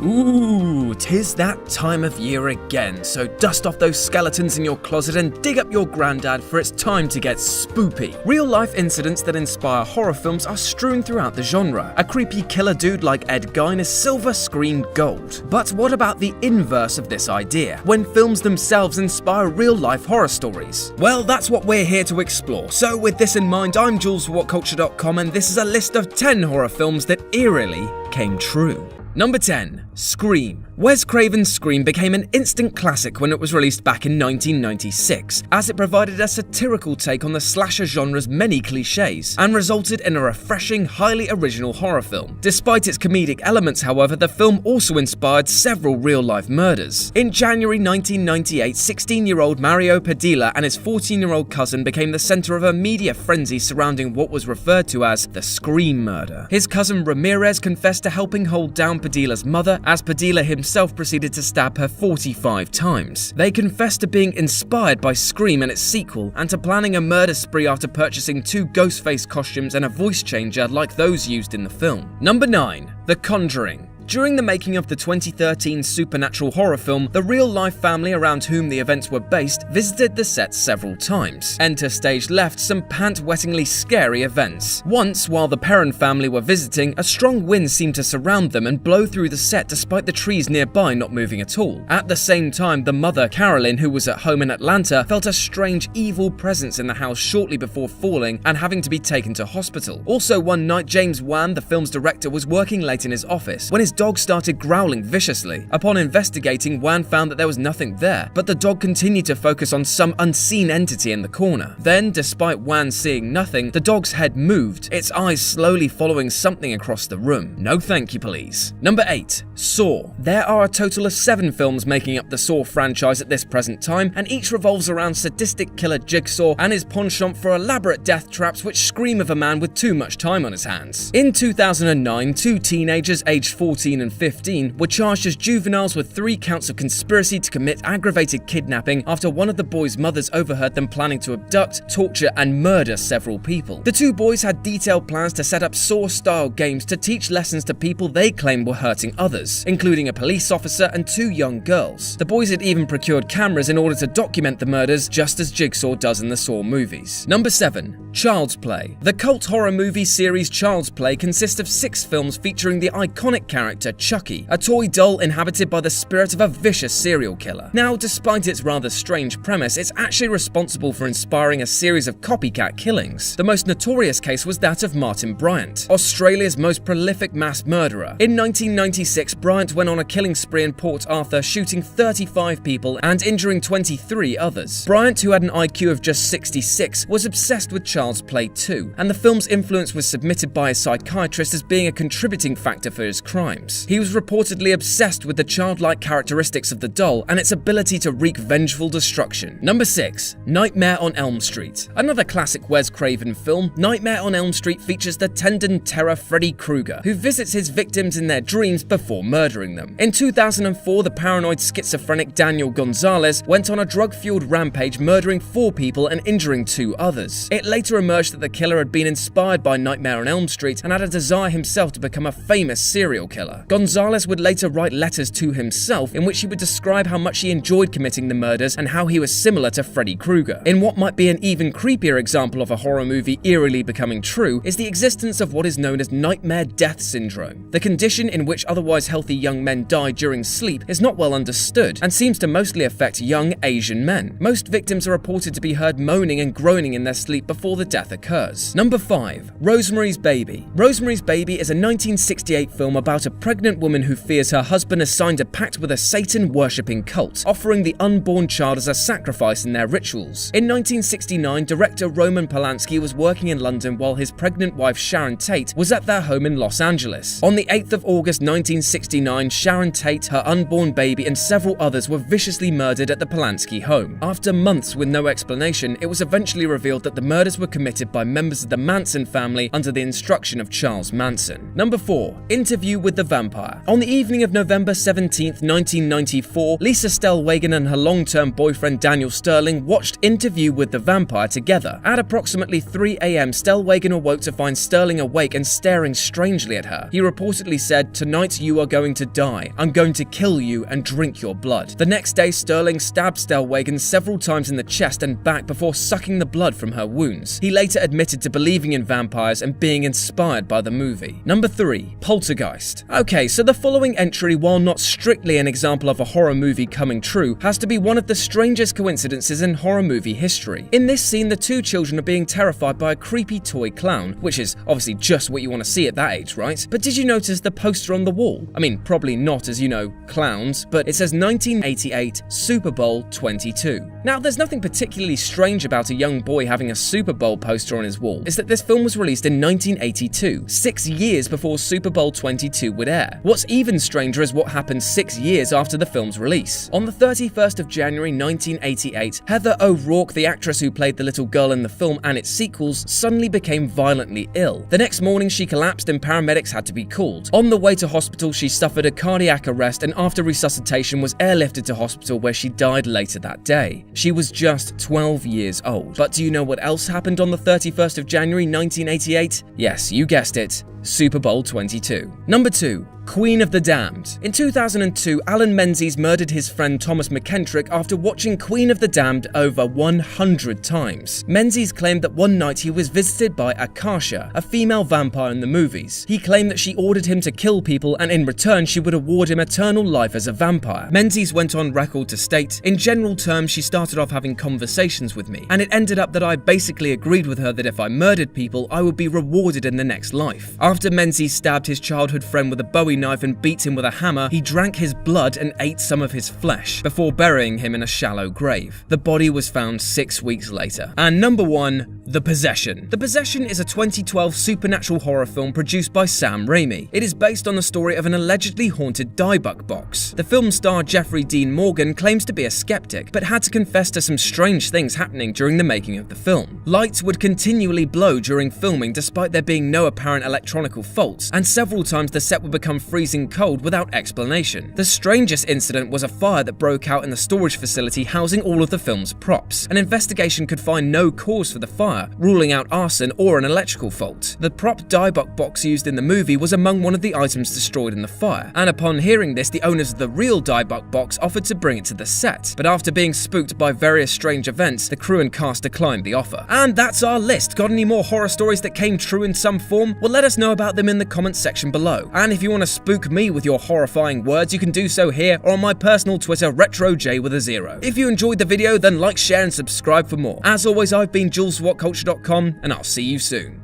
Ooh, 'tis that time of year again, so dust off those skeletons in your closet and dig up your granddad, for it's time to get spoopy. Real-life incidents that inspire horror films are strewn throughout the genre. A creepy killer dude like Ed Gein is silver screen gold. But what about the inverse of this idea, when films themselves inspire real-life horror stories? Well, that's what we're here to explore. So with this in mind, I'm Jules for WhatCulture.com, and this is a list of 10 horror films that eerily came true. Number 10. Scream. Wes Craven's Scream became an instant classic when it was released back in 1996, as it provided a satirical take on the slasher genre's many cliches, and resulted in a refreshing, highly original horror film. Despite its comedic elements, however, the film also inspired several real-life murders. In January 1998, 16-year-old Mario Padilla and his 14-year-old cousin became the center of a media frenzy surrounding what was referred to as the Scream murder. His cousin Ramirez confessed to helping hold down Padilla's mother, as Padilla himself proceeded to stab her 45 times. They confessed to being inspired by Scream and its sequel, and to planning a murder spree after purchasing 2 Ghostface costumes and a voice changer like those used in the film. Number 9. The Conjuring. During the making of the 2013 supernatural horror film, the real-life family around whom the events were based visited the set several times. Enter stage left some pant-wettingly scary events. Once, while the Perron family were visiting, a strong wind seemed to surround them and blow through the set despite the trees nearby not moving at all. At the same time, the mother, Carolyn, who was at home in Atlanta, felt a strange, evil presence in the house shortly before falling and having to be taken to hospital. Also, one night, James Wan, the film's director, was working late in his office when his dog started growling viciously. Upon investigating, Wan found that there was nothing there, but the dog continued to focus on some unseen entity in the corner. Then, despite Wan seeing nothing, the dog's head moved, its eyes slowly following something across the room. No thank you, please. Number 8. Saw. There are a total of 7 films making up the Saw franchise at this present time, and each revolves around sadistic killer Jigsaw and his penchant for elaborate death traps which scream of a man with too much time on his hands. In 2009, 2 teenagers aged 14 and 15 were charged as juveniles with 3 counts of conspiracy to commit aggravated kidnapping after one of the boys' mothers overheard them planning to abduct, torture, and murder several people. The 2 boys had detailed plans to set up Saw-style games to teach lessons to people they claimed were hurting others, including a police officer and 2 young girls. The boys had even procured cameras in order to document the murders, just as Jigsaw does in the Saw movies. Number 7. Child's Play. The cult horror movie series Child's Play consists of 6 films featuring the iconic character Chucky, a toy doll inhabited by the spirit of a vicious serial killer. Now, despite its rather strange premise, it's actually responsible for inspiring a series of copycat killings. The most notorious case was that of Martin Bryant, Australia's most prolific mass murderer. In 1996, Bryant went on a killing spree in Port Arthur, shooting 35 people and injuring 23 others. Bryant, who had an IQ of just 66, was obsessed with Child's Play 2, and the film's influence was submitted by a psychiatrist as being a contributing factor for his crimes. He was reportedly obsessed with the childlike characteristics of the doll and its ability to wreak vengeful destruction. Number 6. Nightmare on Elm Street. Another classic Wes Craven film, Nightmare on Elm Street features the tendon terror Freddy Krueger, who visits his victims in their dreams before murdering them. In 2004, the paranoid schizophrenic Daniel Gonzalez went on a drug-fueled rampage, murdering 4 people and injuring 2 others. It later emerged that the killer had been inspired by Nightmare on Elm Street and had a desire himself to become a famous serial killer. Gonzalez would later write letters to himself in which he would describe how much he enjoyed committing the murders and how he was similar to Freddy Krueger. In what might be an even creepier example of a horror movie eerily becoming true is the existence of what is known as nightmare death syndrome. The condition in which otherwise healthy young men die during sleep is not well understood and seems to mostly affect young Asian men. Most victims are reported to be heard moaning and groaning in their sleep before the death occurs. Number 5. Rosemary's Baby. Rosemary's Baby is a 1968 film about a pregnant woman who fears her husband has signed a pact with a Satan-worshipping cult, offering the unborn child as a sacrifice in their rituals. In 1969, director Roman Polanski was working in London while his pregnant wife Sharon Tate was at their home in Los Angeles. On the 8th of August 1969, Sharon Tate, her unborn baby, and several others were viciously murdered at the Polanski home. After months with no explanation, it was eventually revealed that the murders were committed by members of the Manson family under the instruction of Charles Manson. Number 4. Interview with the vampire. On the evening of November 17th, 1994, Lisa Stellwagen and her long-term boyfriend Daniel Sterling watched Interview with the Vampire together. At approximately 3 a.m., Stellwagen awoke to find Sterling awake and staring strangely at her. He reportedly said, "Tonight you are going to die. I'm going to kill you and drink your blood." The next day, Sterling stabbed Stellwagen several times in the chest and back before sucking the blood from her wounds. He later admitted to believing in vampires and being inspired by the movie. Number 3. Poltergeist. Okay, so the following entry, while not strictly an example of a horror movie coming true, has to be one of the strangest coincidences in horror movie history. In this scene, the two children are being terrified by a creepy toy clown, which is obviously just what you want to see at that age, right? But did you notice the poster on the wall? I mean, probably not, as you know, clowns, but it says 1988 Super Bowl 22. Now, there's nothing particularly strange about a young boy having a Super Bowl poster on his wall. It's that this film was released in 1982, 6 years before Super Bowl 22 would air. What's even stranger is what happened 6 years after the film's release. On the 31st of January 1988, Heather O'Rourke, the actress who played the little girl in the film and its sequels, suddenly became violently ill. The next morning, she collapsed and paramedics had to be called. On the way to hospital, she suffered a cardiac arrest and after resuscitation was airlifted to hospital where she died later that day. She was just 12 years old. But do you know what else happened on the 31st of January 1988? Yes, you guessed it. Super Bowl 22. Number 2. Queen of the Damned. In 2002, Alan Menzies murdered his friend Thomas McKentrick after watching Queen of the Damned over 100 times. Menzies claimed that one night he was visited by Akasha, a female vampire in the movies. He claimed that she ordered him to kill people and in return she would award him eternal life as a vampire. Menzies went on record to state, "In general terms, she started off having conversations with me, and it ended up that I basically agreed with her that if I murdered people, I would be rewarded in the next life." After Menzies stabbed his childhood friend with a Bowie knife and beat him with a hammer, he drank his blood and ate some of his flesh before burying him in a shallow grave. The body was found 6 weeks later. And number 1, The Possession. The Possession is a 2012 supernatural horror film produced by Sam Raimi. It is based on the story of an allegedly haunted diebuck box. The film star Jeffrey Dean Morgan claims to be a skeptic, but had to confess to some strange things happening during the making of the film. Lights would continually blow during filming despite there being no apparent electronical faults, and several times the set would become freezing cold without explanation. The strangest incident was a fire that broke out in the storage facility housing all of the film's props. An investigation could find no cause for the fire, ruling out arson or an electrical fault. The prop diebuck box used in the movie was among one of the items destroyed in the fire, and upon hearing this, the owners of the real diebuck box offered to bring it to the set. But after being spooked by various strange events, the crew and cast declined the offer. And that's our list. Got any more horror stories that came true in some form? Well, let us know about them in the comments section below. And if you want to spook me with your horrifying words, you can do so here or on my personal Twitter, RetroJ with a 0. If you enjoyed the video, then like, share and subscribe for more. As always, I've been JulesWhatCulture.com and I'll see you soon.